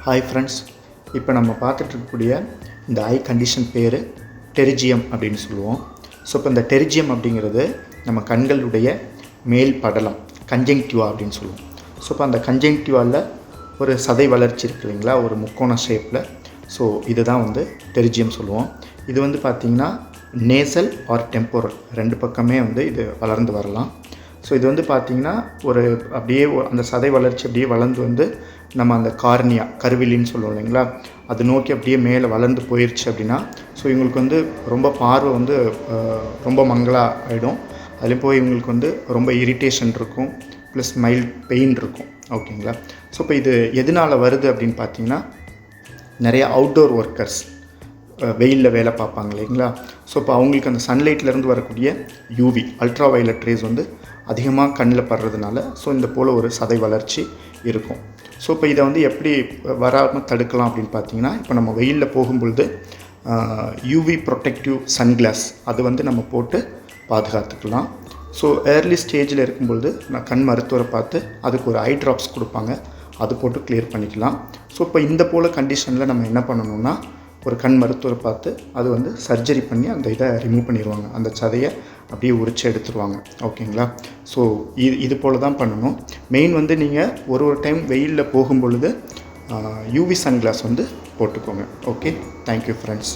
Hi friends, இப்போ நம்ம பார்த்துட்ருக்கக்கூடிய இந்த ஐ கண்டிஷன் பேர் டெரிஜியம் அப்படின்னு சொல்லுவோம். ஸோ இப்போ இந்த டெரிஜியம் அப்படிங்கிறது நம்ம கண்களுடைய மேல் படலம், கன்ஜங்டிவா அப்படின்னு சொல்லுவோம். ஸோ இப்போ அந்த கன்ஜங்டிவாவில் ஒரு சதை வளர்ச்சி இருக்கு இல்லைங்களா, ஒரு முக்கோண ஷேப்பில். ஸோ இதுதான் டெரிஜியம் சொல்லுவோம். இது பார்த்திங்கன்னா நேசல் ஆர் டெம்போரல் ரெண்டு பக்கமே இது வளர்ந்து வரலாம். ஸோ இது பார்த்திங்கன்னா ஒரு அப்படியே அந்த சதை வளர்ச்சி அப்படியே வளர்ந்து நம்ம அந்த கார்னியா, கருவிலின்னு சொல்லுவோம் இல்லைங்களா, அது நோக்கி அப்படியே மேலே வளர்ந்து போயிடுச்சு அப்படின்னா, ஸோ இவங்களுக்கு ரொம்ப பார்வை ரொம்ப மங்கலாக ஆகிடும். அதுலேயும் போய் இவங்களுக்கு ரொம்ப இரிட்டேஷன் இருக்கும், ப்ளஸ் மைல்ட் பெயின் இருக்கும். ஓகேங்களா. ஸோ இப்போ இது எதனால் வருது அப்படின்னு பார்த்தீங்கன்னா, நிறைய அவுட்டோர் ஒர்க்கர்ஸ் வெயிலில் வேலை பார்ப்பாங்க இல்லைங்களா. ஸோ இப்போ அவங்களுக்கு அந்த சன்லைட்லேருந்து வரக்கூடிய யூவி, அல்ட்ரா வயலட் ரேஸ் அதிகமாக கண்ணில் படுறதுனால ஸோ இந்த போல் ஒரு சதை வளர்ச்சி இருக்கும். ஸோ இப்போ இதை எப்படி வராமல் தடுக்கலாம் அப்படின்னு பார்த்தீங்கன்னா, இப்போ நம்ம வெயிலில் போகும்பொழுது யூவி ப்ரொடெக்டிவ் சன்கிளாஸ் அது நம்ம போட்டு பாதுகாத்துக்கலாம். ஸோ ஏர்லி ஸ்டேஜில் இருக்கும்பொழுது நான் கண் மருத்துவரை பார்த்து அதுக்கு ஒரு ஐ ட்ராப்ஸ் கொடுப்பாங்க, அது போட்டு கிளியர் பண்ணிக்கலாம். ஸோ இப்போ இந்த போல் கண்டிஷனில் நம்ம என்ன பண்ணணும்னா, ஒரு கண் மருத்துவரை பார்த்து அது சர்ஜரி பண்ணி அந்த இதை ரிமூவ் பண்ணிடுவாங்க, அந்த சதையை அப்படியே உரிச்சு எடுத்துருவாங்க. ஓகேங்களா. ஸோ இது போல் தான் பண்ணணும். மெயின் நீங்கள் ஒரு டைம் வெயிலில் போகும்பொழுது யூவி சன்கிளாஸ் போட்டுக்கோங்க. Okay, thank you friends.